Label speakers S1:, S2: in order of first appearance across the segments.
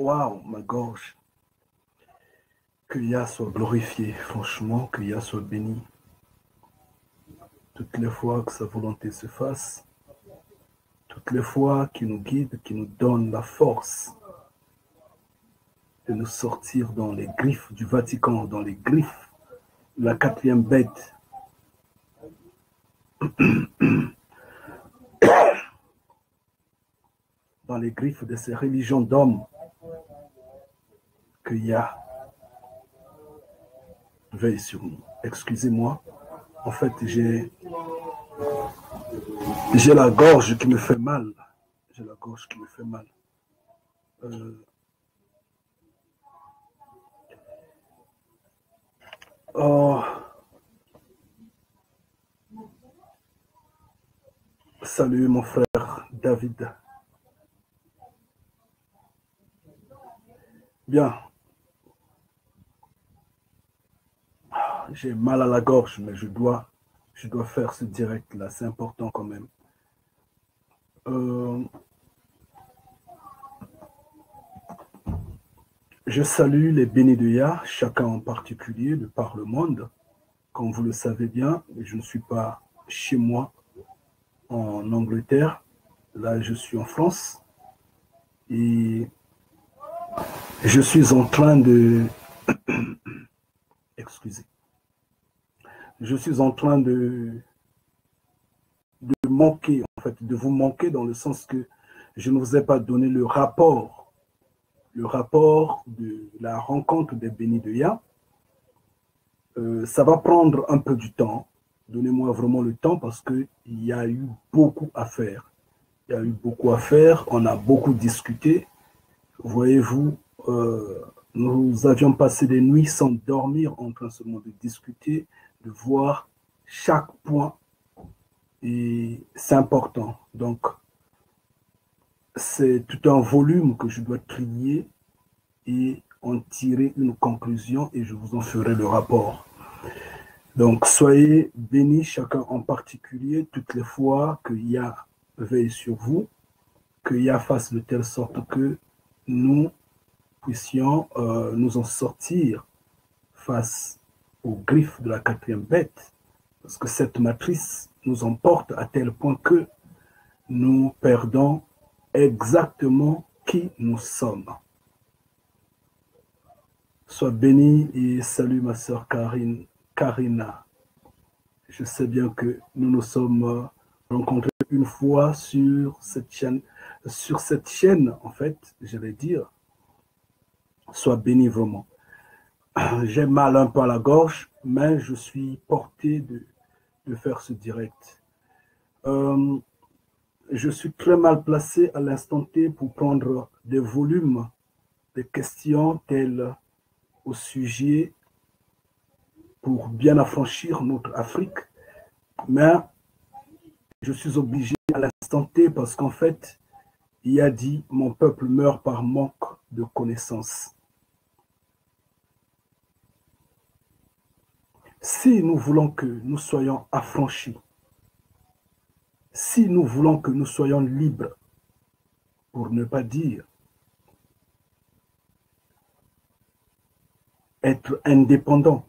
S1: Waouh, ma gorge. Que Yah soit glorifié, franchement, que Yah soit béni. Toutes les fois que sa volonté se fasse, toutes les fois qu'il nous guide, qu'il nous donne la force de nous sortir dans les griffes du Vatican, dans les griffes de la quatrième bête. Dans les griffes de ces religions d'hommes, que Yah veille sur nous. Excusez-moi, en fait, j'ai la gorge qui me fait mal. J'ai la gorge qui me fait mal. Oh. Salut mon frère David. Bien. J'ai mal à la gorge, mais je dois faire ce direct là, c'est important quand même. Je salue les bénis de Yah, chacun en particulier de par le monde. Comme vous le savez bien, je ne suis pas chez moi en Angleterre. Là, je suis en France. Et je suis en train de... Excusez. Je suis en train de manquer, en fait, de vous manquer dans le sens que je ne vous ai pas donné le rapport de la rencontre des bénis de Yah. Ça va prendre un peu du temps. Donnez-moi vraiment le temps parce qu'il y a eu beaucoup à faire. Il y a eu beaucoup à faire, on a beaucoup discuté. Voyez-vous, nous avions passé des nuits sans dormir en train seulement de discuter, de voir chaque point. Et c'est important. Donc, c'est tout un volume que je dois trier et en tirer une conclusion et je vous en ferai le rapport. Donc, soyez bénis chacun en particulier toutes les fois que Yah veille sur vous, que Yah fasse de telle sorte que nous puissions nous en sortir face aux griffes de la quatrième bête, parce que cette matrice nous emporte à tel point que nous perdons exactement qui nous sommes. Sois béni et salue ma sœur Karina. Je sais bien que nous nous sommes rencontrés une fois sur cette chaîne, en fait, j'allais dire. Sois béni vraiment. J'ai mal un peu à la gorge, mais je suis porté de faire ce direct. Je suis très mal placé à l'instant T pour prendre des volumes, des questions telles au sujet pour bien affranchir notre Afrique, mais je suis obligé à l'instant T parce qu'en fait, il a dit « Mon peuple meurt par manque de connaissances ». Si nous voulons que nous soyons affranchis, si nous voulons que nous soyons libres, pour ne pas dire être indépendants,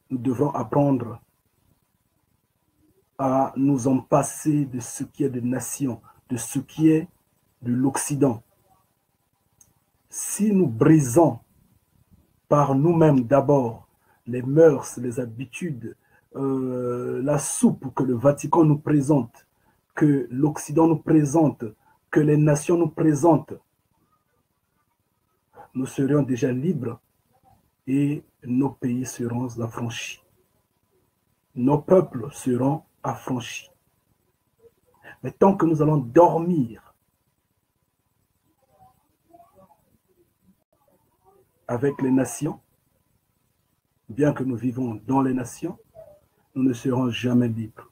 S1: nous devons apprendre à nous en passer de ce qui est des nations, de ce qui est de l'Occident. Si nous brisons par nous-mêmes d'abord les mœurs, les habitudes, la soupe que le Vatican nous présente, que l'Occident nous présente, que les nations nous présentent, nous serions déjà libres et nos pays seront affranchis. Nos peuples seront affranchis. Mais tant que nous allons dormir avec les nations, bien que nous vivons dans les nations, nous ne serons jamais libres.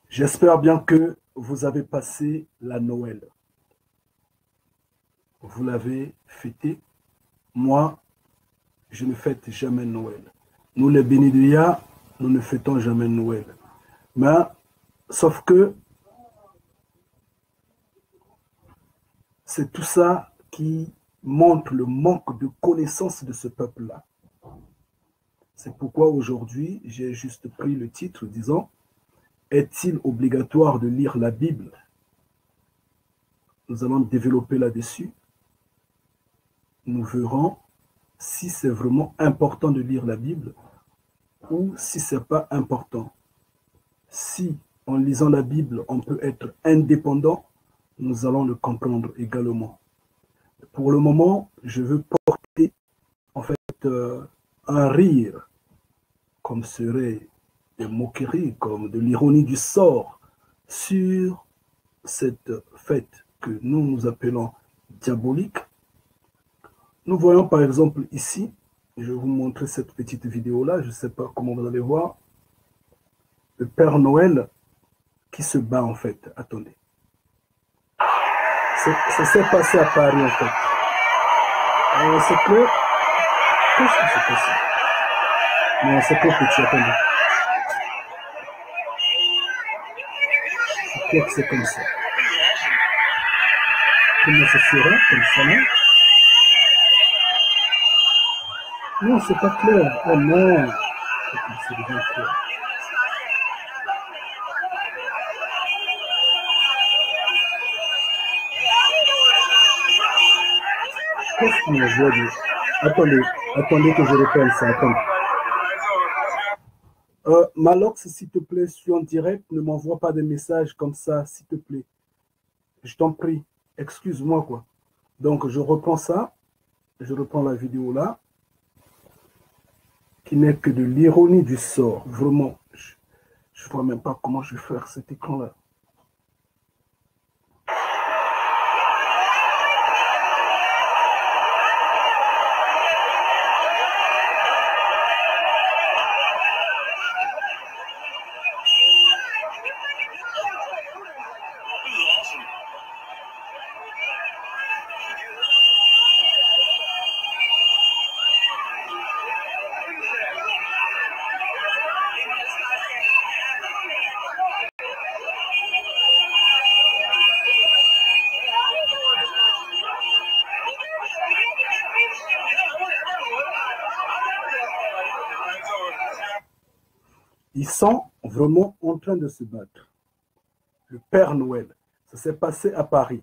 S1: J'espère bien que vous avez passé la Noël. Vous l'avez fêté. Moi, je ne fête jamais Noël. Nous, les bénis de Yah, nous ne fêtons jamais Noël. Mais, sauf que, c'est tout ça qui montre le manque de connaissance de ce peuple-là. C'est pourquoi aujourd'hui, j'ai juste pris le titre disant « Est-il obligatoire de lire la Bible ?» Nous allons développer là-dessus. Nous verrons si c'est vraiment important de lire la Bible ou si ce n'est pas important. Si, en lisant la Bible, on peut être indépendant, nous allons le comprendre également. Pour le moment, je veux porter en fait un rire, comme serait des moqueries, comme de l'ironie du sort, sur cette fête que nous appelons diabolique. Nous voyons par exemple ici, je vais vous montrer cette petite vidéo-là, je ne sais pas comment vous allez voir, le Père Noël qui se bat en fait. Attendez. Ça s'est passé à Paris en fait. C'est que... Qu'est-ce qui s'est passé? Non, c'est pas petit, attendez. Je crois que c'est comme ça. Comment ça sera comme ça, non? Non, c'est pas clair. Oh non. C'est bien clair. Qu'est-ce qu'on voit de... Attendez que je reprenne ça. Attendez. Malox, s'il te plaît, je suis en direct. Ne m'envoie pas de messages comme ça, s'il te plaît. Je t'en prie. Excuse-moi, quoi. Donc, je reprends ça. Je reprends la vidéo là. Qui n'est que de l'ironie du sort. Vraiment, je ne vois même pas comment je vais faire cet écran-là. Ils sont vraiment en train de se battre. Le Père Noël, ça s'est passé à Paris.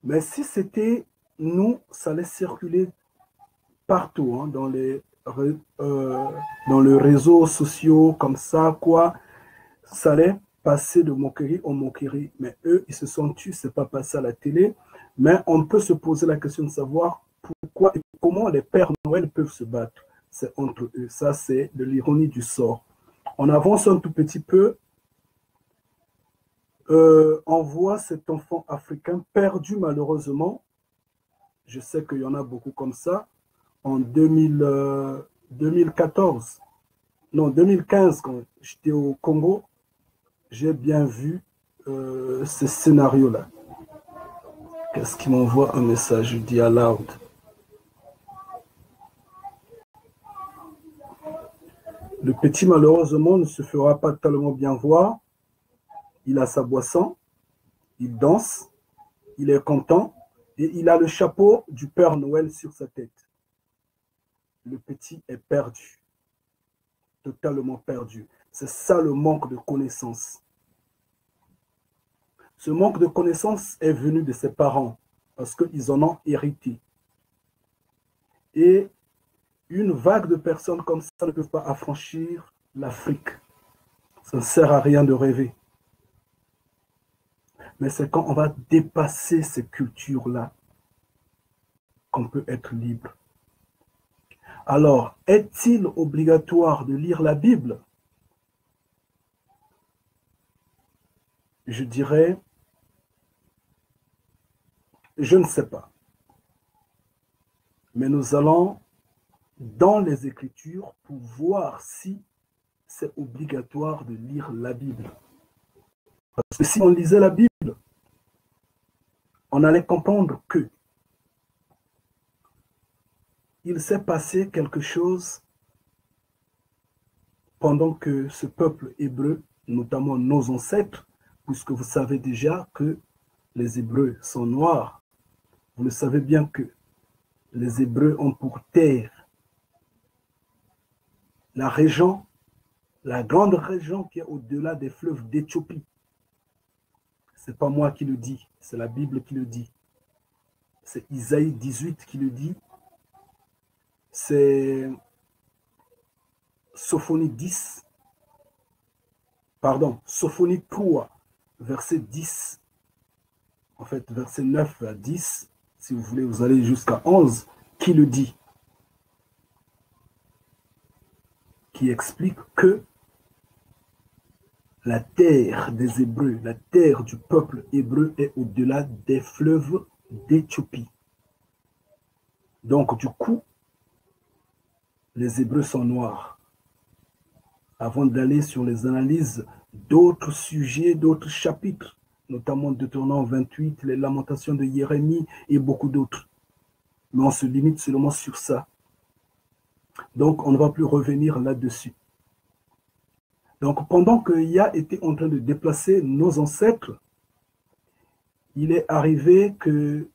S1: Mais si c'était nous, ça allait circuler partout, hein, dans les réseaux sociaux, comme ça, quoi. Ça allait passer de moquerie en moquerie. Mais eux, ils se sont tus, c'est pas passé à la télé. Mais on peut se poser la question de savoir pourquoi et comment les Pères Noël peuvent se battre. C'est entre eux. Ça, c'est de l'ironie du sort. On avance un tout petit peu. On voit cet enfant africain perdu malheureusement. Je sais qu'il y en a beaucoup comme ça. En 2014, non 2015, quand j'étais au Congo, j'ai bien vu ce scénario-là. Qu'est-ce qui m'envoie un message? Je dis aloud. Le petit, malheureusement, ne se fera pas tellement bien voir. Il a sa boisson, il danse, il est content et il a le chapeau du Père Noël sur sa tête. Le petit est perdu, totalement perdu. C'est ça le manque de connaissance. Ce manque de connaissance est venu de ses parents parce qu'ils en ont hérité. Et une vague de personnes comme ça ne peuvent pas affranchir l'Afrique. Ça ne sert à rien de rêver. Mais c'est quand on va dépasser ces cultures-là qu'on peut être libre. Alors, est-il obligatoire de lire la Bible? Je dirais, je ne sais pas. Mais nous allons dans les Écritures pour voir si c'est obligatoire de lire la Bible. Parce que si on lisait la Bible, on allait comprendre que il s'est passé quelque chose pendant que ce peuple hébreu, notamment nos ancêtres, puisque vous savez déjà que les Hébreux sont noirs, Vous le savez bien que les Hébreux ont pour terre la région, la grande région qui est au-delà des fleuves d'Éthiopie. Ce n'est pas moi qui le dis, c'est la Bible qui le dit. C'est Isaïe 18 qui le dit. C'est Sophonie 10, pardon, Sophonie 3, verset 10, en fait, verset 9 à 10, si vous voulez, vous allez jusqu'à 11, qui le dit, qui explique que la terre des Hébreux, la terre du peuple hébreu est au-delà des fleuves d'Éthiopie. Donc, du coup, les Hébreux sont noirs. Avant d'aller sur les analyses d'autres sujets, d'autres chapitres, notamment Deutéronome 28, les lamentations de Jérémie et beaucoup d'autres. Mais on se limite seulement sur ça. Donc, on ne va plus revenir là-dessus. Donc, pendant que Yah était en train de déplacer nos ancêtres, il est arrivé que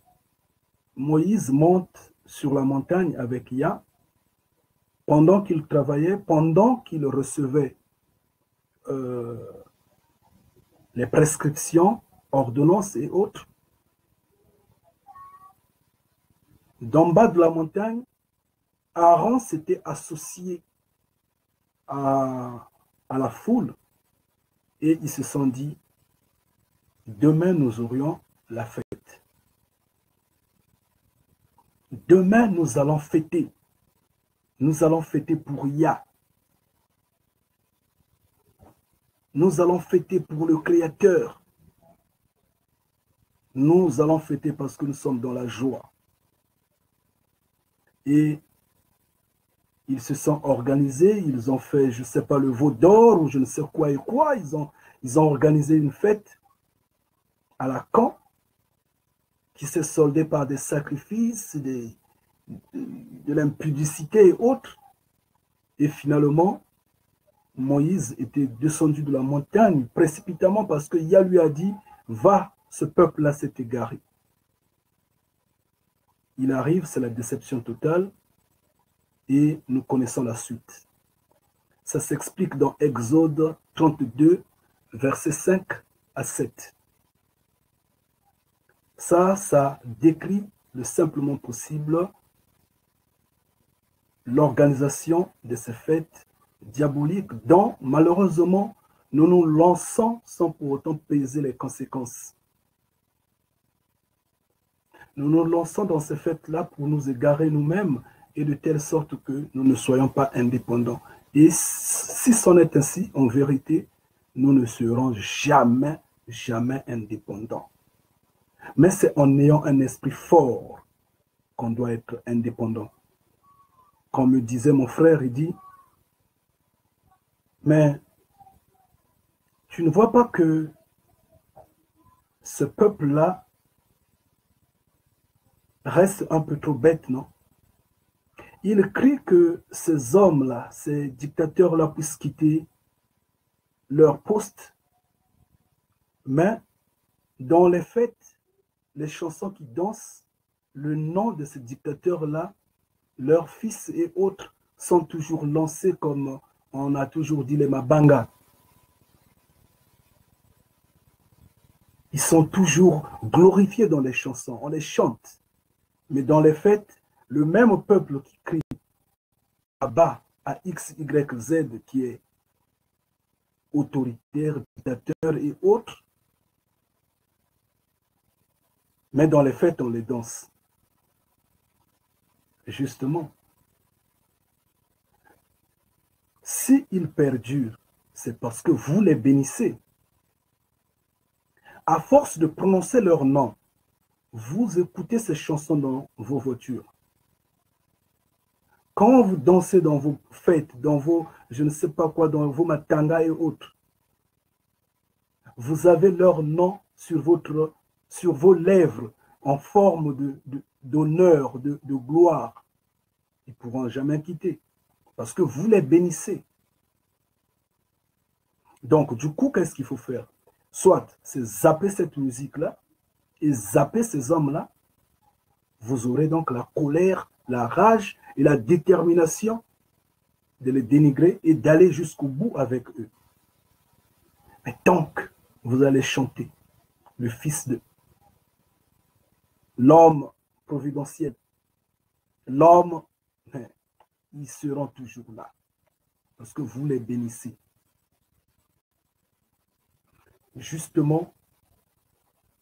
S1: Moïse monte sur la montagne avec Yah, pendant qu'il travaillait, pendant qu'il recevait les prescriptions, ordonnances et autres. D'en bas de la montagne, Aaron s'était associé à la foule et ils se sont dit, demain nous aurions la fête. Demain nous allons fêter. Nous allons fêter pour Yah. Nous allons fêter pour le Créateur. Nous allons fêter parce que nous sommes dans la joie. Et ils se sont organisés, ils ont fait, je ne sais pas, le veau d'or ou je ne sais quoi et quoi. Ils ont organisé une fête à la camp qui s'est soldée par des sacrifices, de l'impudicité et autres. Et finalement, Moïse était descendu de la montagne précipitamment parce que Yah lui a dit, va, ce peuple-là s'est égaré. Il arrive, c'est la déception totale et nous connaissons la suite. Ça s'explique dans Exode 32, versets 5 à 7. Ça décrit le simplement possible l'organisation de ces fêtes diaboliques dont, malheureusement, nous nous lançons sans pour autant peser les conséquences. Nous nous lançons dans ces fêtes-là pour nous égarer nous-mêmes et de telle sorte que nous ne soyons pas indépendants. Et si c'en est ainsi, en vérité, nous ne serons jamais, jamais indépendants. Mais c'est en ayant un esprit fort qu'on doit être indépendant. Comme me disait mon frère, il dit, mais tu ne vois pas que ce peuple-là reste un peu trop bête, non? Il crie que ces hommes-là, ces dictateurs-là puissent quitter leur poste, mais dans les fêtes, les chansons qui dansent, le nom de ces dictateurs-là, leurs fils et autres sont toujours lancés comme on a toujours dit les Mabanga. Ils sont toujours glorifiés dans les chansons, on les chante. Mais dans les fêtes, le même peuple qui crie à bas à X, Y, Z, qui est autoritaire, dictateur et autres, mais dans les fêtes, on les danse. Justement, s'ils perdurent, c'est parce que vous les bénissez. À force de prononcer leur nom, vous écoutez ces chansons dans vos voitures. Quand vous dansez dans vos fêtes, dans vos, je ne sais pas quoi, dans vos matangas et autres, vous avez leur nom sur vos lèvres en forme d'honneur, de gloire. Ils ne pourront jamais quitter parce que vous les bénissez. Donc, du coup, qu'est-ce qu'il faut faire? Soit c'est zapper cette musique-là et zapper ces hommes-là, vous aurez donc la colère, la rage et la détermination de les dénigrer et d'aller jusqu'au bout avec eux. Mais tant que vous allez chanter le Fils de l'homme providentiel, l'homme, ils seront toujours là parce que vous les bénissez. Justement,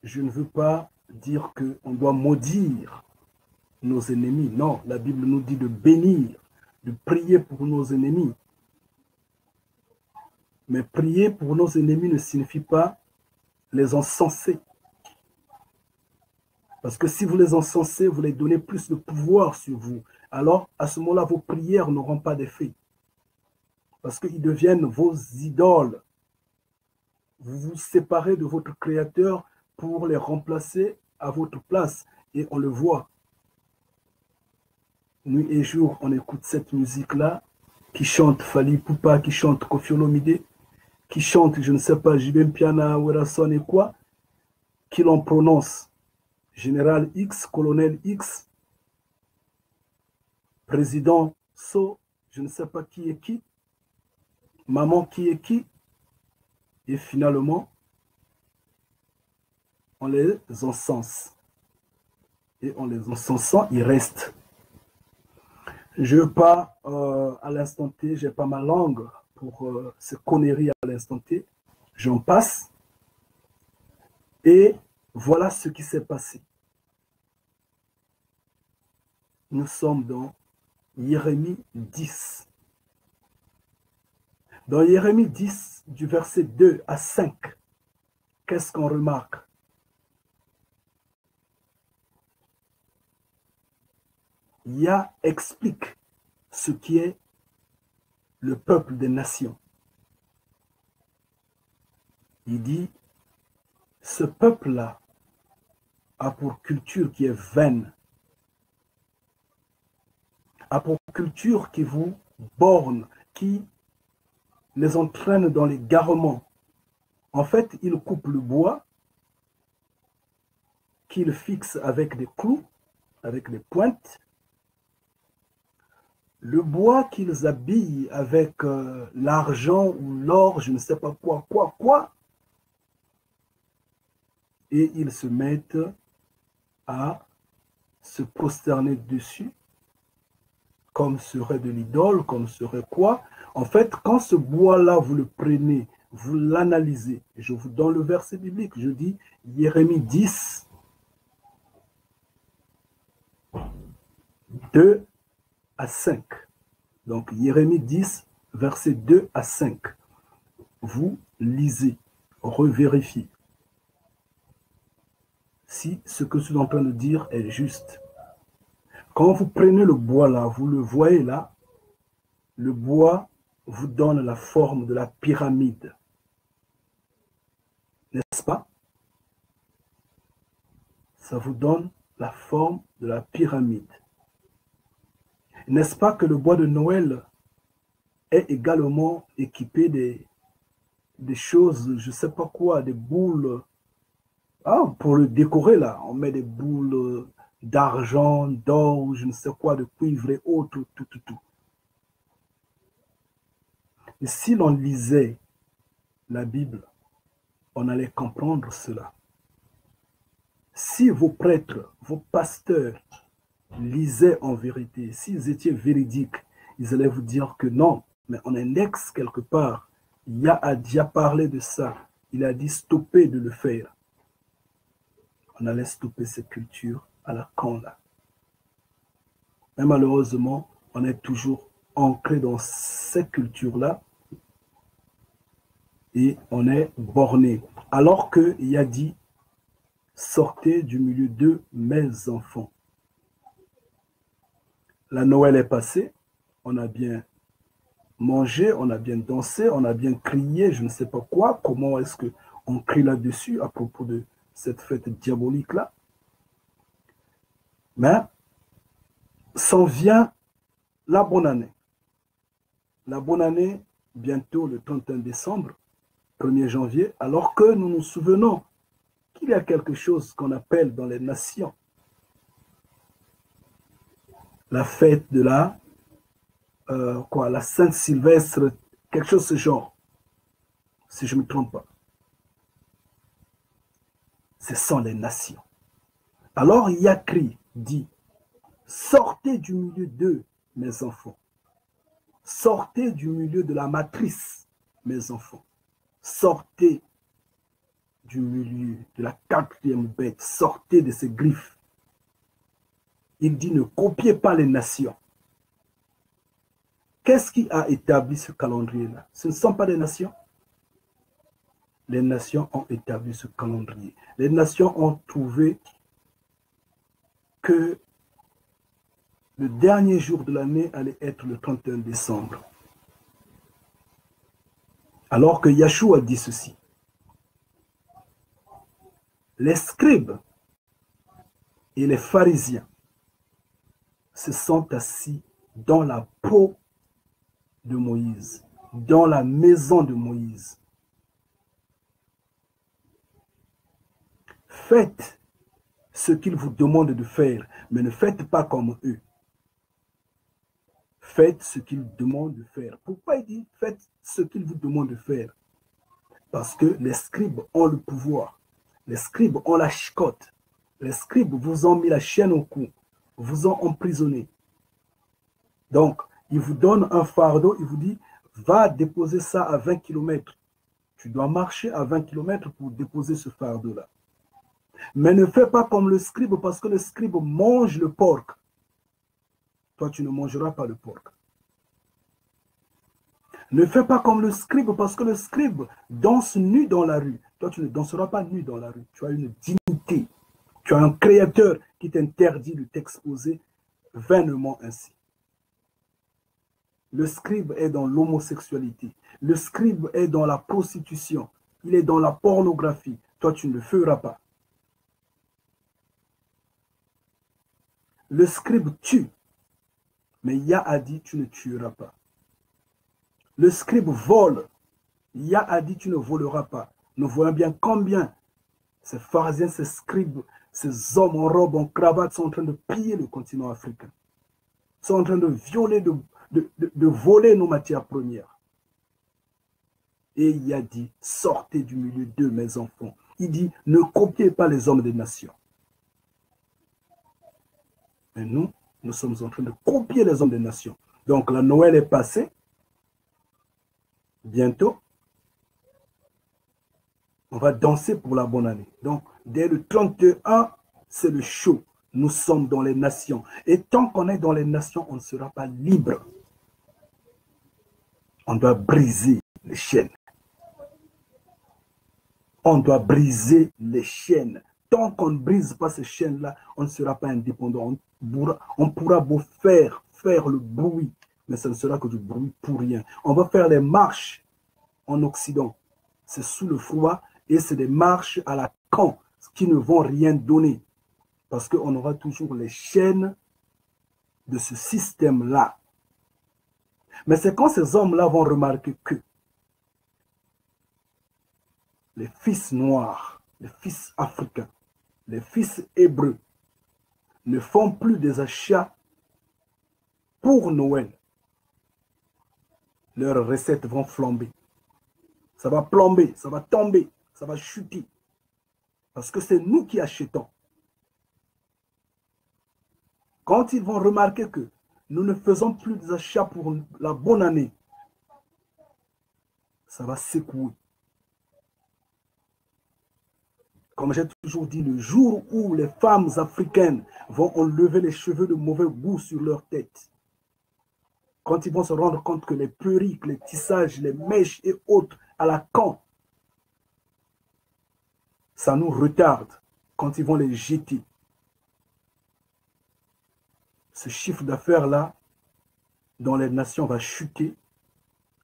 S1: je ne veux pas dire qu'on doit maudire nos ennemis. Non, la Bible nous dit de bénir, de prier pour nos ennemis. Mais prier pour nos ennemis ne signifie pas les encenser. Parce que si vous les encensez, vous les donnez plus de pouvoir sur vous. Alors, à ce moment-là, vos prières n'auront pas d'effet. Parce qu'ils deviennent vos idoles. Vous vous séparez de votre Créateur pour les remplacer à votre place. Et on le voit. Nuit et jour, on écoute cette musique-là, qui chante Fali Poupa, qui chante Koffi Olomide, qui chante, je ne sais pas, Jibem Piana, Werason et quoi, qui l'on prononce Général X, Colonel X, Président So, je ne sais pas qui est qui, Maman qui est qui, et finalement, on les encense. Et en les encensant, ils restent. Je ne veux pas, à l'instant T, je n'ai pas ma langue pour ces conneries à l'instant T. J'en passe. Et voilà ce qui s'est passé. Nous sommes dans Jérémie 10. Dans Jérémie 10, du verset 2 à 5, qu'est-ce qu'on remarque? Yah explique ce qui est le peuple des nations. Il dit, ce peuple-là a pour culture qui est vaine, a pour culture qui vous borne, qui les entraîne dans les garements. En fait, il coupe le bois qu'il fixe avec des clous, avec des pointes, le bois qu'ils habillent avec l'argent ou l'or, je ne sais pas quoi, et ils se mettent à se prosterner dessus, comme serait de l'idole, comme serait quoi. En fait, quand ce bois-là, vous le prenez, vous l'analysez, je vous donne le verset biblique, je dis Jérémie 10, 2 à 5. Donc, Jérémie 10, versets 2 à 5. Vous lisez, revérifiez si ce que je suis en train de dire est juste. Quand vous prenez le bois là, vous le voyez là, le bois vous donne la forme de la pyramide. N'est-ce pas? Ça vous donne la forme de la pyramide. N'est-ce pas que le bois de Noël est également équipé des choses, je ne sais pas quoi, des boules. Pour le décorer là, on met des boules d'argent, d'or, je ne sais quoi, de cuivre et autres, tout. Et si l'on lisait la Bible, on allait comprendre cela. Si vos prêtres, vos pasteurs lisaient en vérité, s'ils étaient véridiques, ils allaient vous dire que non, mais on indexe quelque part. Yah a déjà parlé de ça. Il a dit stopper de le faire. On allait stopper cette culture à la con là. Mais malheureusement, on est toujours ancré dans cette culture-là et on est borné. Alors qu'il a dit, sortez du milieu de mes enfants. La Noël est passée, on a bien mangé, on a bien dansé, on a bien crié, je ne sais pas quoi. Comment est-ce qu'on crie là-dessus à propos de cette fête diabolique-là? Mais s'en vient la bonne année. La bonne année, bientôt le 31 décembre, 1er janvier, alors que nous nous souvenons qu'il y a quelque chose qu'on appelle dans les nations la fête de la Sainte-Sylvestre, quelque chose de ce genre, si je ne me trompe pas. Ce sont les nations. Alors Yakri dit, sortez du milieu d'eux, mes enfants. Sortez du milieu de la matrice, mes enfants. Sortez du milieu de la quatrième bête. Sortez de ces griffes. Il dit, ne copiez pas les nations. Qu'est-ce qui a établi ce calendrier-là? Ce ne sont pas des nations. Les nations ont établi ce calendrier. Les nations ont trouvé que le dernier jour de l'année allait être le 31 décembre. Alors que Yahshua dit ceci. Les scribes et les pharisiens se sont assis dans la peau de Moïse, dans la maison de Moïse. Faites ce qu'ils vous demandent de faire, mais ne faites pas comme eux. Faites ce qu'ils demandent de faire. Pourquoi il dit faites ce qu'ils vous demandent de faire? Parce que les scribes ont le pouvoir. Les scribes ont la chicotte. Les scribes vous ont mis la chaîne au cou, vous ont emprisonné. Donc, il vous donne un fardeau, il vous dit, va déposer ça à 20 km. Tu dois marcher à 20 km pour déposer ce fardeau-là. Mais ne fais pas comme le scribe, parce que le scribe mange le porc. Toi, tu ne mangeras pas le porc. Ne fais pas comme le scribe, parce que le scribe danse nu dans la rue. Toi, tu ne danseras pas nu dans la rue. Tu as une dignité. Tu as un créateur qui t'interdit de t'exposer vainement ainsi. Le scribe est dans l'homosexualité. Le scribe est dans la prostitution. Il est dans la pornographie. Toi, tu ne le feras pas. Le scribe tue. Mais Yah a dit, tu ne tueras pas. Le scribe vole. Yah a dit, tu ne voleras pas. Nous voyons bien combien ces pharisiens, ces scribes, ces hommes en robe, en cravate sont en train de piller le continent africain. Sont en train de violer, de voler nos matières premières. Et il a dit, sortez du milieu d'eux, mes enfants. Il dit, ne copiez pas les hommes des nations. Mais nous sommes en train de copier les hommes des nations. Donc la Noël est passée. Bientôt, on va danser pour la bonne année. Donc, dès le 31, c'est le show. Nous sommes dans les nations. Et tant qu'on est dans les nations, on ne sera pas libre. On doit briser les chaînes. On doit briser les chaînes. Tant qu'on ne brise pas ces chaînes-là, on ne sera pas indépendant. On pourra beau faire le bruit, mais ce ne sera que du bruit pour rien. On va faire les marches en Occident. C'est sous le froid et c'est des marches à la camp qui ne vont rien donner. Parce qu'on aura toujours les chaînes de ce système-là. Mais c'est quand ces hommes-là vont remarquer que les fils noirs, les fils africains, les fils hébreux ne font plus des achats pour Noël. Leurs recettes vont flamber. Ça va plomber, ça va tomber, ça va chuter. Parce que c'est nous qui achetons. Quand ils vont remarquer que nous ne faisons plus des achats pour la bonne année, ça va secouer. Comme j'ai toujours dit, le jour où les femmes africaines vont enlever les cheveux de mauvais goût sur leur tête, quand ils vont se rendre compte que les perruques, les tissages, les mèches et autres à la camp, ça nous retarde quand ils vont les jeter. Ce chiffre d'affaires-là, dans les nations, va chuter.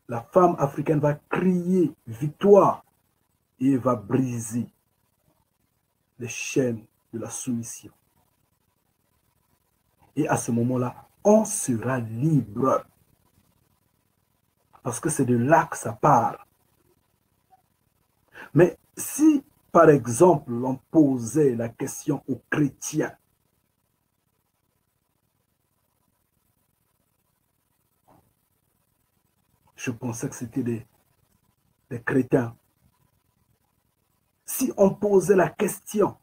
S1: La femme africaine va crier victoire et va briser les chaînes de la soumission. Et à ce moment-là, on sera libre. Parce que c'est de là que ça part. Mais si, par exemple, on posait la question aux chrétiens, je pensais que c'était des crétins. Si on posait la question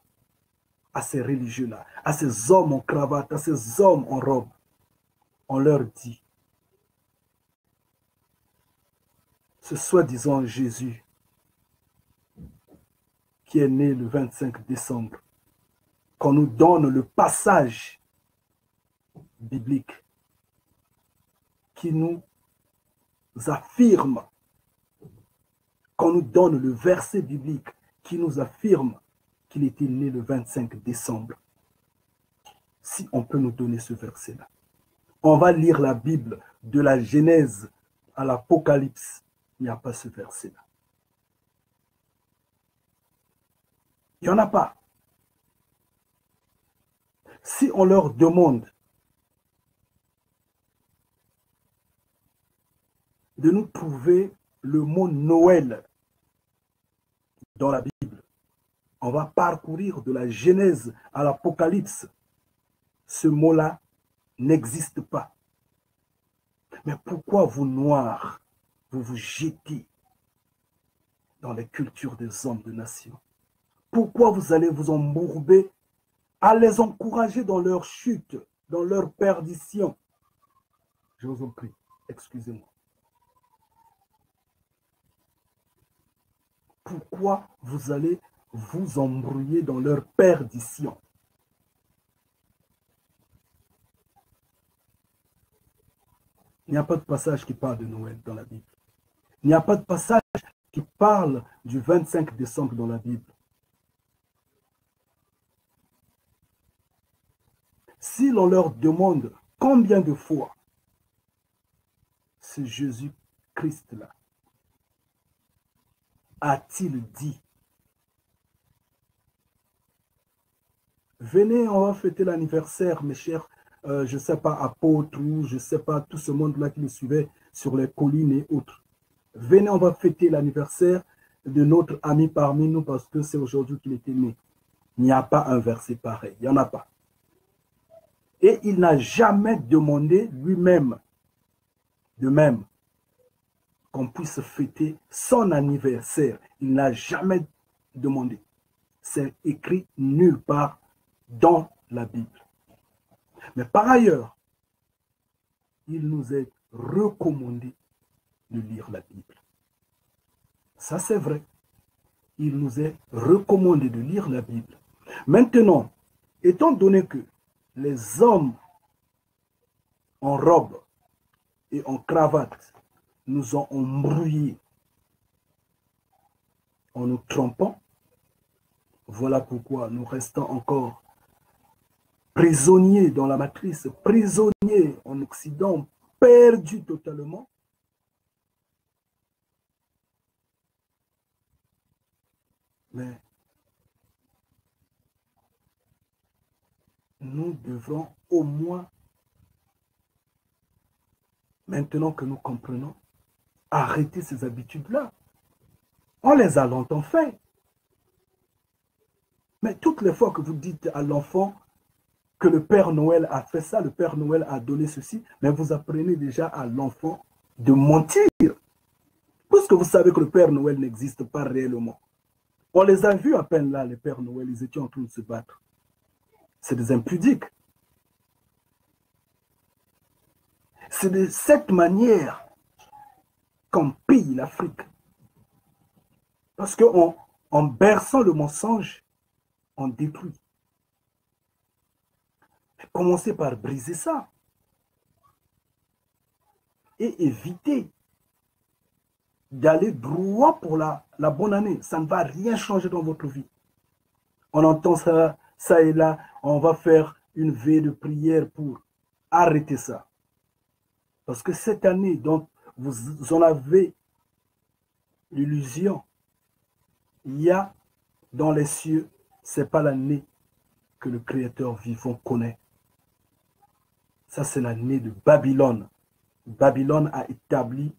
S1: à ces religieux-là, à ces hommes en cravate, à ces hommes en robe, on leur dit, ce soi-disant Jésus qui est né le 25 décembre, qu'on nous donne le passage biblique qui nous affirme, qu'on nous donne le verset biblique qui nous affirme qu'il était né le 25 décembre. Si on peut nous donner ce verset-là. On va lire la Bible de la Genèse à l'Apocalypse. Il n'y a pas ce verset-là. Il n'y en a pas. Si on leur demande de nous trouver le mot Noël dans la Bible, on va parcourir de la Genèse à l'Apocalypse. Ce mot-là n'existe pas. Mais pourquoi vous, Noirs, vous vous jetez dans les cultures des hommes de nation? Pourquoi vous allez vous embourber à les encourager dans leur chute, dans leur perdition? Je vous en prie, excusez-moi. Pourquoi vous allez vous embrouiller dans leur perdition? Il n'y a pas de passage qui parle de Noël dans la Bible. Il n'y a pas de passage qui parle du 25 décembre dans la Bible. Si l'on leur demande combien de fois ce Jésus-Christ-là a-t-il dit, venez, on va fêter l'anniversaire, mes chers, je ne sais pas, apôtres, ou je ne sais pas, tout ce monde-là qui le suivait sur les collines et autres. Venez, on va fêter l'anniversaire de notre ami parmi nous parce que c'est aujourd'hui qu'il était né. Il n'y a pas un verset pareil, il n'y en a pas. Et il n'a jamais demandé lui-même, de même, qu'on puisse fêter son anniversaire. Il n'a jamais demandé. C'est écrit nulle part dans la Bible. Mais par ailleurs, il nous est recommandé de lire la Bible. Ça, c'est vrai. Il nous est recommandé de lire la Bible. Maintenant, étant donné que les hommes en robe et en cravate nous ont embrouillés en nous trompant, voilà pourquoi nous restons encore prisonniers dans la matrice, prisonniers en Occident, perdus totalement. Mais nous devons au moins, maintenant que nous comprenons, arrêter ces habitudes-là. On les a longtemps fait. Mais toutes les fois que vous dites à l'enfant que le Père Noël a fait ça, le Père Noël a donné ceci, mais vous apprenez déjà à l'enfant de mentir. Puisque vous savez que le Père Noël n'existe pas réellement. On les a vus à peine là, les Pères Noël, ils étaient en train de se battre. C'est des impudiques. C'est de cette manière qu'on pille l'Afrique. Parce qu'en berçant le mensonge, on détruit. Commencez par briser ça. Et éviter d'aller droit pour la bonne année. Ça ne va rien changer dans votre vie. On entend ça, ça et là. On va faire une veille de prière pour arrêter ça. Parce que cette année dont vous en avez l'illusion, il y a dans les cieux, ce n'est pas l'année que le Créateur vivant connaît. Ça, c'est l'année de Babylone. Babylone a établi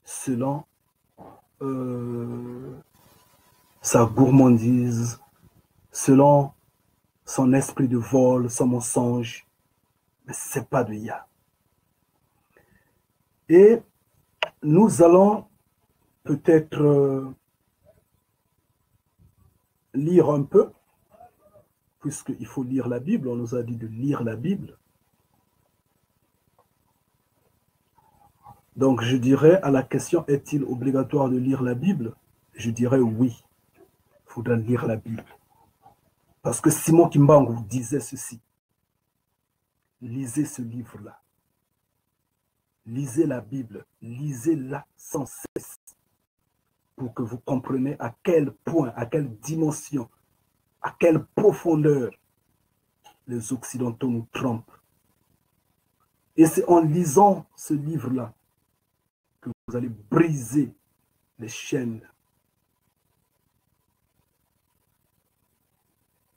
S1: selon sa gourmandise, selon son esprit de vol, son mensonge. Mais ce n'est pas de Yah. Et Nous allons peut-être lire un peu, puisqu'il faut lire la Bible. On nous a dit de lire la Bible. Donc, je dirais à la question, est-il obligatoire de lire la Bible? Je dirais oui, il faudra lire la Bible. Parce que Simon Kimbangu disait ceci. Lisez ce livre-là. Lisez la Bible. Lisez-la sans cesse pour que vous compreniez à quel point, à quelle dimension, à quelle profondeur les Occidentaux nous trompent. Et c'est en lisant ce livre-là que vous allez briser les chaînes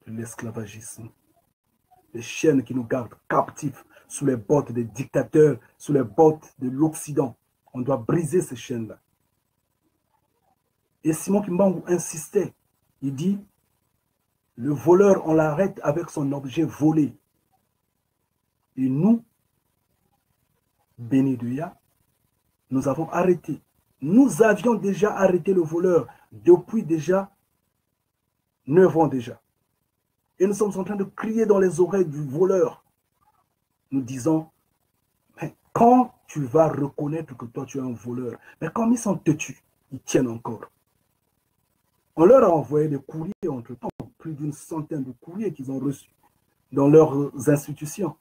S1: de l'esclavagisme. Les chaînes qui nous gardent captifs sous les bottes des dictateurs, sous les bottes de l'Occident. On doit briser ces chaînes-là. Et Simon Kimbangu insistait. Il dit, le voleur, on l'arrête avec son objet volé. Et nous, bénis de Yah, nous avons arrêté. Nous avions déjà arrêté le voleur depuis déjà 9 ans déjà. Et nous sommes en train de crier dans les oreilles du voleur. Nous disons, mais quand tu vas reconnaître que toi tu es un voleur, mais comme ils sont têtus, ils tiennent encore. On leur a envoyé des courriers entre-temps, plus d'une centaine de courriers qu'ils ont reçus dans leurs institutions.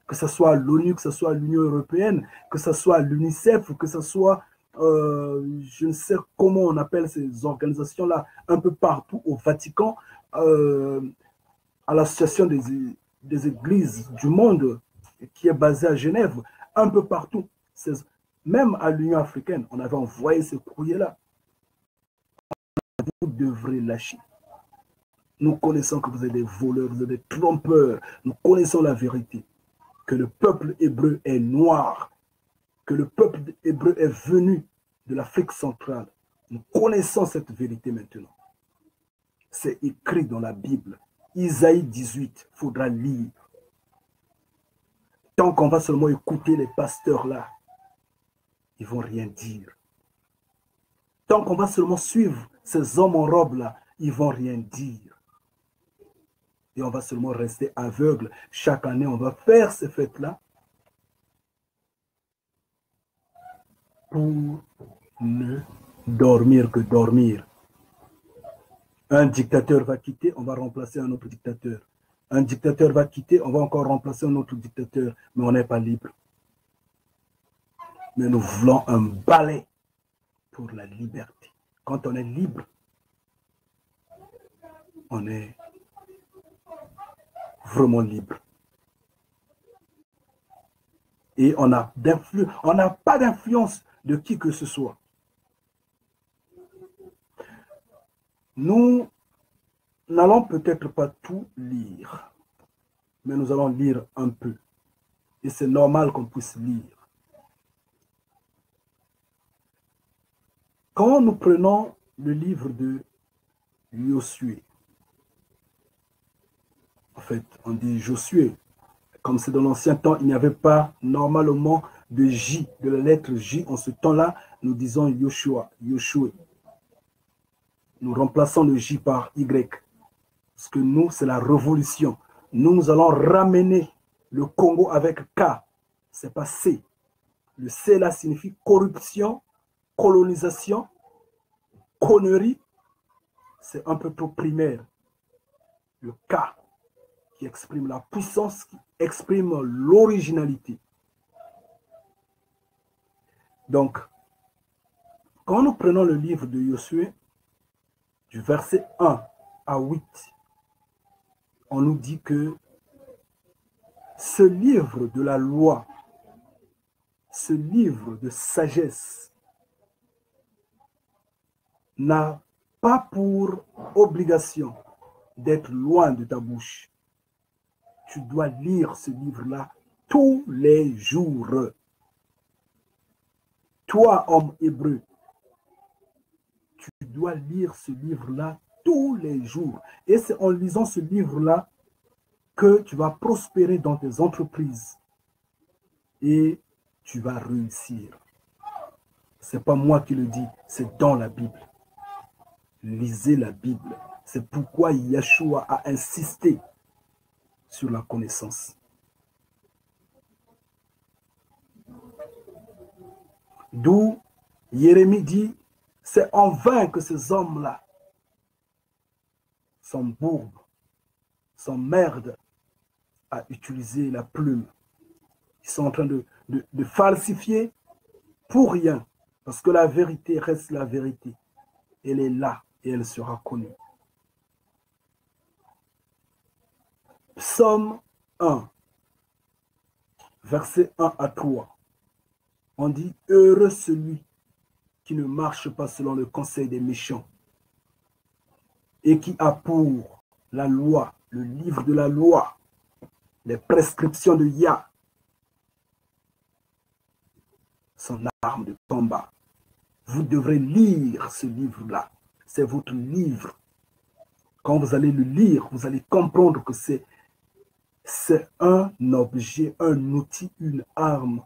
S1: Que ce soit l'ONU, que ce soit l'Union européenne, que ce soit l'UNICEF, que ce soit, je ne sais comment on appelle ces organisations-là, un peu partout au Vatican, à l'association des églises du monde qui est basée à Genève, un peu partout. Même à l'Union africaine, on avait envoyé ces courriers-là. Vous devrez lâcher. Nous connaissons que vous êtes des voleurs, vous êtes des trompeurs. Nous connaissons la vérité. Que le peuple hébreu est noir. Que le peuple hébreu est venu de l'Afrique centrale. Nous connaissons cette vérité maintenant. C'est écrit dans la Bible. Isaïe 18, il faudra lire. Tant qu'on va seulement écouter les pasteurs là, ils ne vont rien dire. Tant qu'on va seulement suivre ces hommes en robe là, ils ne vont rien dire. Et on va seulement rester aveugle. Chaque année, on va faire ces fêtes-là pour ne dormir que dormir. Un dictateur va quitter, on va remplacer un autre dictateur. Un dictateur va quitter, on va encore remplacer un autre dictateur. Mais on n'est pas libre. Mais nous voulons un balai pour la liberté. Quand on est libre, on est vraiment libre. Et on n'a pas d'influence de qui que ce soit. Nous n'allons peut-être pas tout lire, mais nous allons lire un peu. Et c'est normal qu'on puisse lire. Quand nous prenons le livre de Josué, en fait, on dit Josué, comme c'est dans l'ancien temps, il n'y avait pas normalement de J, de la lettre J. En ce temps-là, nous disons Yoshua, Yoshua. Nous remplaçons le J par Y. Parce que nous, c'est la révolution. Nous allons ramener le Congo avec K. Ce n'est pas C. Le C là signifie corruption, colonisation, connerie. C'est un peu trop primaire. Le K qui exprime la puissance, qui exprime l'originalité. Donc, quand nous prenons le livre de Josué, du verset 1 à 8, on nous dit que ce livre de la loi, ce livre de sagesse, n'a pas pour obligation d'être loin de ta bouche. Tu dois lire ce livre-là tous les jours. Toi, homme hébreu, tu dois lire ce livre-là tous les jours. Et c'est en lisant ce livre-là que tu vas prospérer dans tes entreprises et tu vas réussir. Ce n'est pas moi qui le dis, c'est dans la Bible. Lisez la Bible. C'est pourquoi Yeshua a insisté sur la connaissance. D'où Jérémie dit, c'est en vain que ces hommes-là sont bourbes, sont merdes à utiliser la plume. Ils sont en train de falsifier pour rien. Parce que la vérité reste la vérité. Elle est là et elle sera connue. Psaume 1, versets 1 à 3. On dit, heureux celui qui ne marche pas selon le conseil des méchants et qui a pour la loi, le livre de la loi, les prescriptions de Yah, son arme de combat. Vous devrez lire ce livre-là. C'est votre livre. Quand vous allez le lire, vous allez comprendre que c'est un objet, un outil, une arme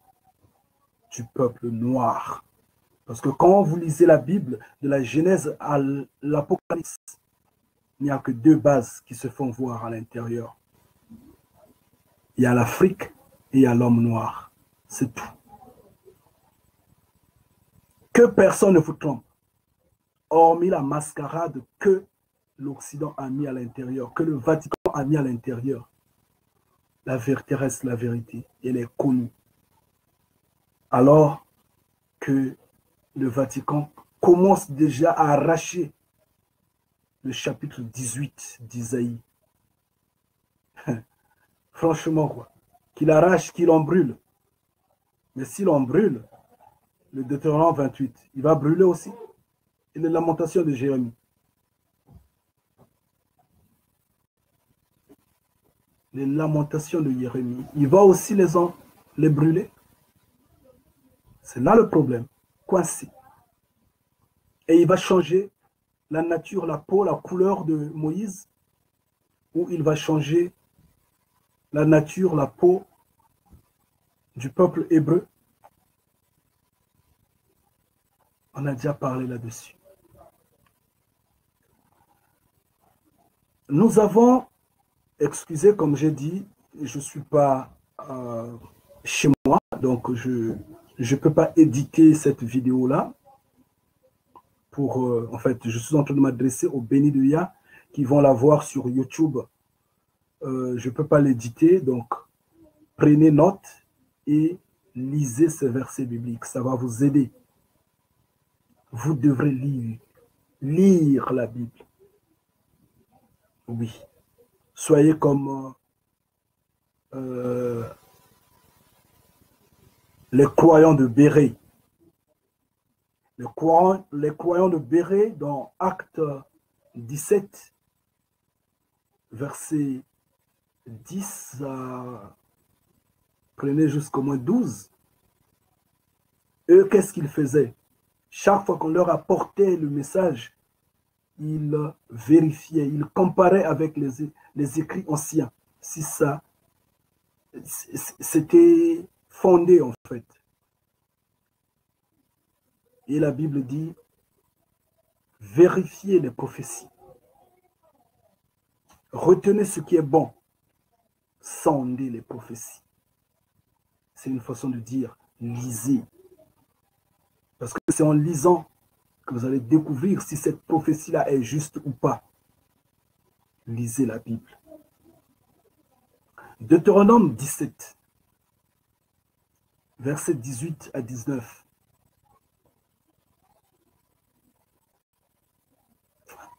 S1: du peuple noir. Parce que quand vous lisez la Bible, de la Genèse à l'Apocalypse, il n'y a que deux bases qui se font voir à l'intérieur. Il y a l'Afrique et il y a l'homme noir. C'est tout. Que personne ne vous trompe, hormis la mascarade que l'Occident a mis à l'intérieur, que le Vatican a mis à l'intérieur. La vérité reste la vérité, elle est connue. Alors que le Vatican commence déjà à arracher le chapitre 18 d'Isaïe. Franchement, quoi. Qu'il arrache, qu'il en brûle. Mais s'il en brûle, le Deutéronome 28, il va brûler aussi. Et les lamentations de Jérémie. Les lamentations de Jérémie, il va aussi les brûler. C'est là le problème, coincé. Et il va changer la nature, la peau, la couleur de Moïse, ou il va changer la nature, la peau du peuple hébreu. On a déjà parlé là-dessus. Nous avons, excusez, comme j'ai dit, je ne suis pas chez moi, donc je ne peux pas éditer cette vidéo-là. En fait, je suis en train de m'adresser aux bénis de Yah qui vont la voir sur YouTube. Je ne peux pas l'éditer, donc prenez note et lisez ces versets bibliques. Ça va vous aider. Vous devrez lire la Bible. Oui. Soyez comme les croyants de Béret. Les croyants de Béret, dans Acte 17, verset 10 à, prenez jusqu'au moins 12, eux, qu'est-ce qu'ils faisaient? Chaque fois qu'on leur apportait le message, ils vérifiaient, ils comparaient avec les écrits anciens, si ça, c'était fondé en fait. Et la Bible dit, vérifiez les prophéties. Retenez ce qui est bon. Sondez les prophéties. C'est une façon de dire, lisez. Parce que c'est en lisant que vous allez découvrir si cette prophétie-là est juste ou pas. Lisez la Bible. Deutéronome 17, versets 18 à 19.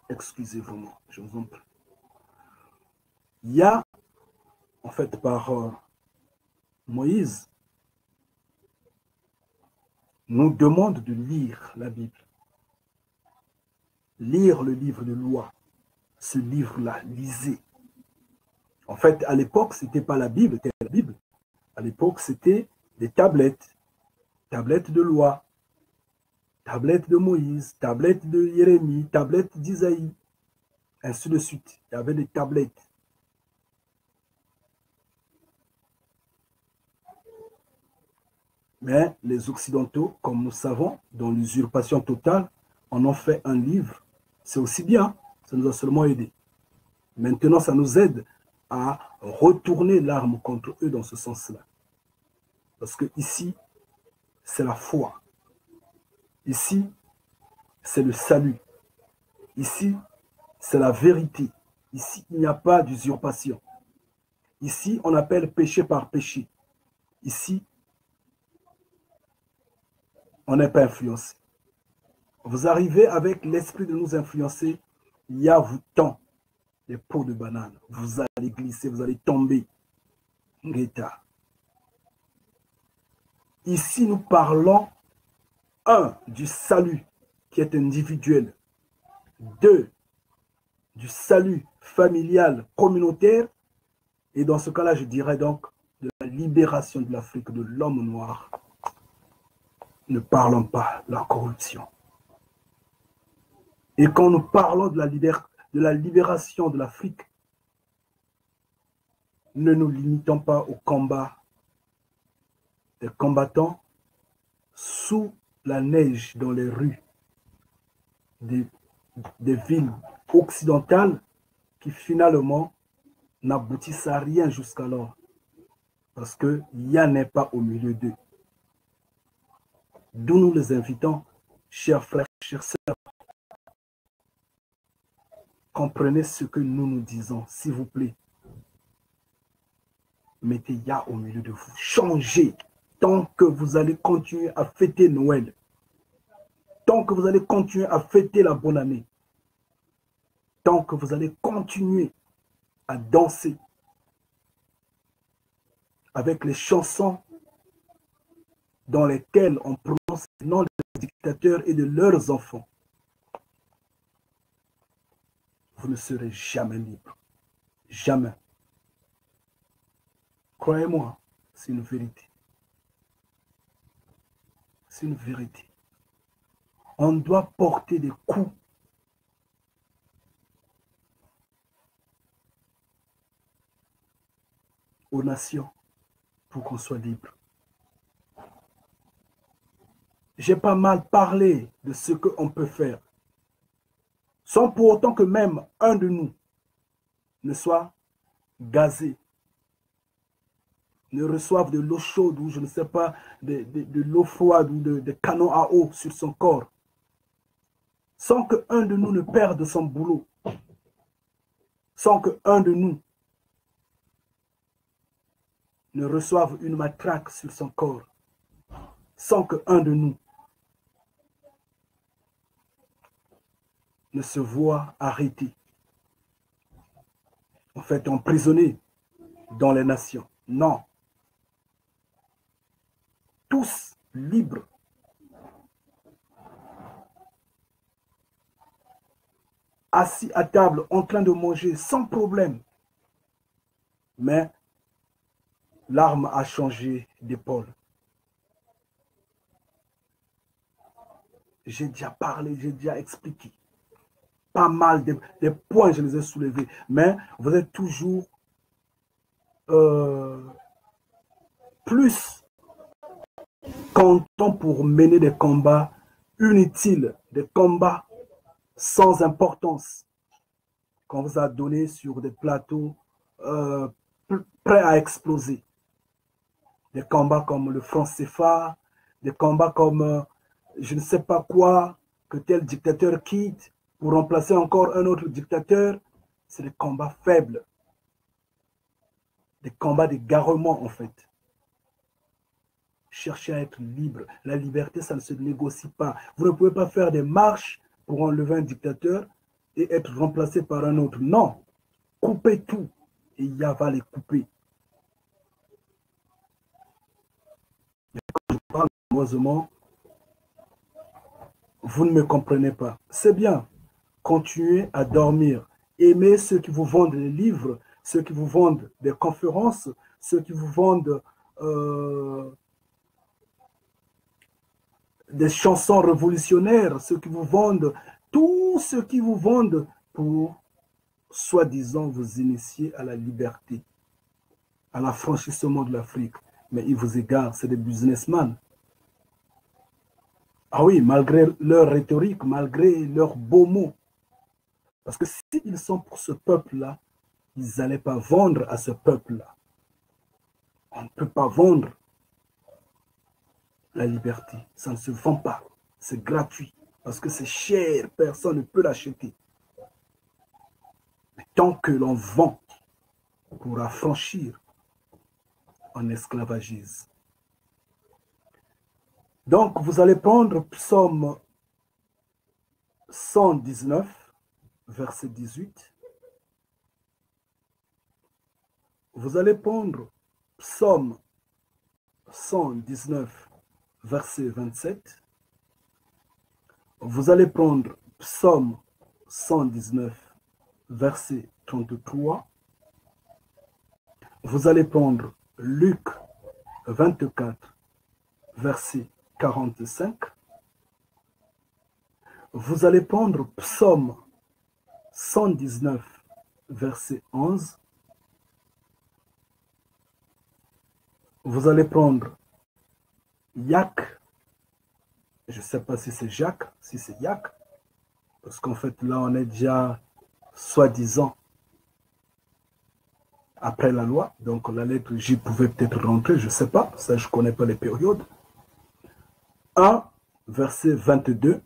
S1: Excusez-vous, je vous en prie. Il y a, en fait, par Moïse, nous demande de lire la Bible. Lire le livre de loi. Ce livre-là, lisez. En fait, à l'époque, ce n'était pas la Bible, c'était la Bible. À l'époque, c'était des tablettes. Tablettes de loi. Tablettes de Moïse. Tablettes de Jérémie. Tablettes d'Isaïe. Ainsi de suite. Il y avait des tablettes. Mais les Occidentaux, comme nous savons, dans l'usurpation totale, en ont fait un livre. C'est aussi bien, ça nous a seulement aidé. Maintenant, ça nous aide à retourner l'arme contre eux dans ce sens-là. Parce que ici, c'est la foi. Ici, c'est le salut. Ici, c'est la vérité. Ici, il n'y a pas d'usurpation. Ici, on appelle péché par péché. Ici, on n'est pas influencé. Vous arrivez avec l'esprit de nous influencer, il y a vous tend des peaux de banane. Vous allez glisser, vous allez tomber. Ngeta. Ici, nous parlons, un, du salut qui est individuel. Deux, du salut familial, communautaire. Et dans ce cas-là, je dirais donc de la libération de l'Afrique, de l'homme noir. Ne parlons pas de la corruption. Et quand nous parlons de la libération de l'Afrique, ne nous limitons pas au combat des combattants sous la neige dans les rues des villes occidentales qui finalement n'aboutissent à rien jusqu'alors. Parce qu'il n'y en a pas au milieu d'eux. D'où nous les invitons, chers frères, chères sœurs, comprenez ce que nous nous disons, s'il vous plaît. Mettez Ya au milieu de vous. Changez. Tant que vous allez continuer à fêter Noël, tant que vous allez continuer à fêter la bonne année, tant que vous allez continuer à danser avec les chansons dans lesquelles on prononce le nom des dictateurs et de leurs enfants, vous ne serez jamais libre. Jamais. Croyez-moi, c'est une vérité. C'est une vérité. On doit porter des coups aux nations pour qu'on soit libre. J'ai pas mal parlé de ce qu'on peut faire, sans pour autant que même un de nous ne soit gazé, ne reçoive de l'eau chaude ou je ne sais pas, de l'eau froide ou de canons à eau sur son corps, sans qu'un de nous ne perde son boulot, sans qu'un de nous ne reçoive une matraque sur son corps, sans qu'un de nous ne se voit arrêté, en fait emprisonné dans les nations. Non. Tous libres. Assis à table, en train de manger sans problème. Mais l'arme a changé d'épaule. J'ai déjà parlé, j'ai déjà expliqué. Pas mal des points, je les ai soulevés. Mais vous êtes toujours plus content pour mener des combats inutiles, des combats sans importance, qu'on vous a donné sur des plateaux prêts à exploser. Des combats comme le franc CFA, des combats comme je ne sais pas quoi, que tel dictateur quitte pour remplacer encore un autre dictateur. C'est des combats faibles. Des combats d'égarement en fait. Cherchez à être libre. La liberté, ça ne se négocie pas. Vous ne pouvez pas faire des marches pour enlever un dictateur et être remplacé par un autre. Non. Coupez tout. Et Ya va les couper. Mais quand je parle malheureusement, vous ne me comprenez pas. C'est bien. Continuez à dormir. Aimez ceux qui vous vendent des livres, ceux qui vous vendent des conférences, ceux qui vous vendent des chansons révolutionnaires, ceux qui vous vendent, tous ceux qui vous vendent pour, soi-disant, vous initier à la liberté, à l'affranchissement de l'Afrique. Mais ils vous égarent, c'est des businessmen. Ah oui, malgré leur rhétorique, malgré leurs beaux mots. Parce que s'ils sont pour ce peuple-là, ils n'allaient pas vendre à ce peuple-là. On ne peut pas vendre la liberté. Ça ne se vend pas. C'est gratuit. Parce que c'est cher. Personne ne peut l'acheter. Mais tant que l'on vend pour affranchir, on esclavagise. Donc, vous allez prendre Psaume 119, verset 18. Vous allez prendre Psaume 119, verset 27. Vous allez prendre Psaume 119, verset 33. Vous allez prendre Luc 24, verset 45. Vous allez prendre Psaume 119, verset 11. Vous allez prendre Yak. Je ne sais pas si c'est Jacques, si c'est Yak. Parce qu'en fait, là, on est déjà soi-disant après la loi. Donc, la lettre J pouvait peut-être rentrer, je ne sais pas. Ça, je ne connais pas les périodes. 1, verset 22.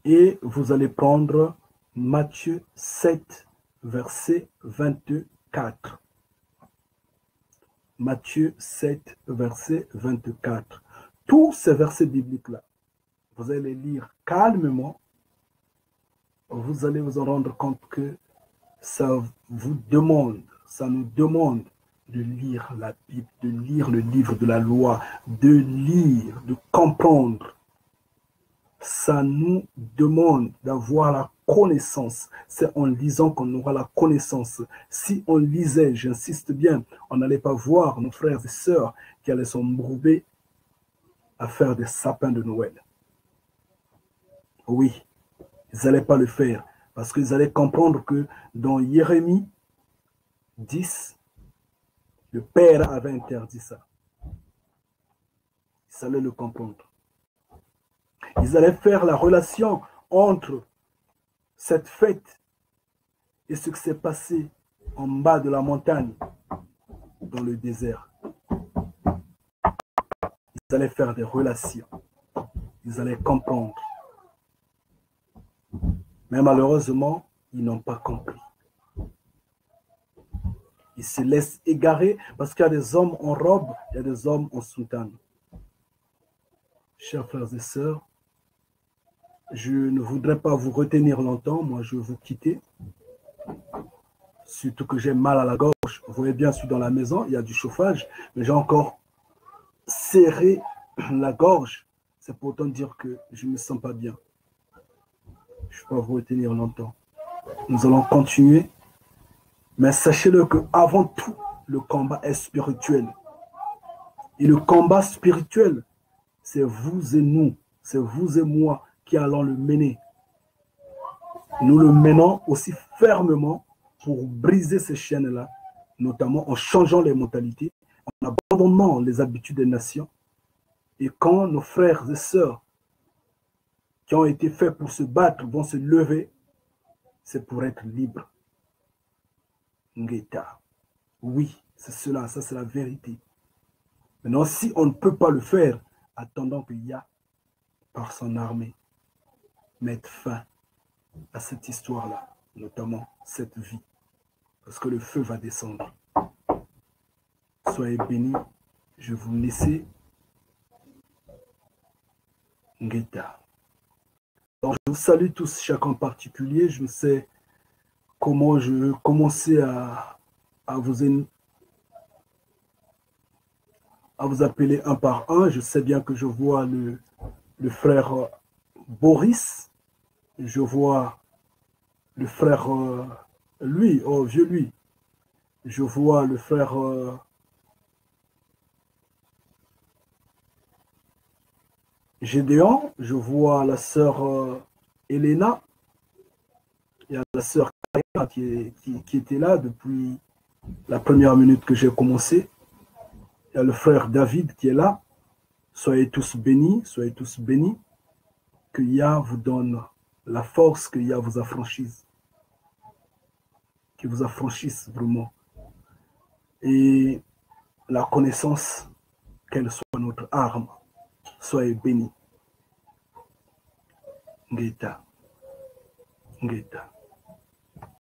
S1: Et vous allez prendre Matthieu 7, verset 24. Matthieu 7, verset 24. Tous ces versets bibliques-là, vous allez les lire calmement. Vous allez vous en rendre compte que ça vous demande, ça nous demande de lire la Bible, de lire le livre de la loi, de lire, de comprendre. Ça nous demande d'avoir la connaissance. C'est en lisant qu'on aura la connaissance. Si on lisait, j'insiste bien, on n'allait pas voir nos frères et sœurs qui allaient s'embrouber à faire des sapins de Noël. Oui, ils n'allaient pas le faire parce qu'ils allaient comprendre que dans Jérémie 10, le Père avait interdit ça. Ils allaient le comprendre. Ils allaient faire la relation entre cette fête et ce qui s'est passé en bas de la montagne, dans le désert. Ils allaient faire des relations. Ils allaient comprendre. Mais malheureusement, ils n'ont pas compris. Ils se laissent égarer parce qu'il y a des hommes en robe, il y a des hommes en soutane. Chers frères et sœurs, je ne voudrais pas vous retenir longtemps. Moi, je vais vous quitter. Surtout que j'ai mal à la gorge. Vous voyez bien, je suis dans la maison, il y a du chauffage, mais j'ai encore serré la gorge. C'est pour autant dire que je ne me sens pas bien. Je ne vais pas vous retenir longtemps. Nous allons continuer. Mais sachez-le qu'avant tout, le combat est spirituel. Et le combat spirituel, c'est vous et nous, c'est vous et moi qui allons le mener. Nous le menons aussi fermement pour briser ces chaînes-là, notamment en changeant les mentalités, en abandonnant les habitudes des nations. Et quand nos frères et sœurs qui ont été faits pour se battre vont se lever, c'est pour être libres. Ngeta. Oui, c'est cela, ça c'est la vérité. Maintenant, si on ne peut pas le faire, attendons qu'il y a, par son armée, mettre fin à cette histoire-là, notamment cette vie, parce que le feu va descendre. Soyez bénis, je vous laisse. Ngeta. Alors, je vous salue tous, chacun en particulier. Je sais comment je commençais à vous appeler un par un. Je sais bien que je vois le frère Boris. Je vois le frère lui, oh vieux lui. Je vois le frère Gédéon. Je vois la sœur Elena. Il y a la sœur qui était là depuis la première minute que j'ai commencé. Il y a le frère David qui est là. Soyez tous bénis, soyez tous bénis. Que Yah vous donne la force, que Yah vous affranchisse. Qu'il vous affranchisse vraiment. Et la connaissance, qu'elle soit notre arme. Soyez bénis. Ngeta. Ngeta.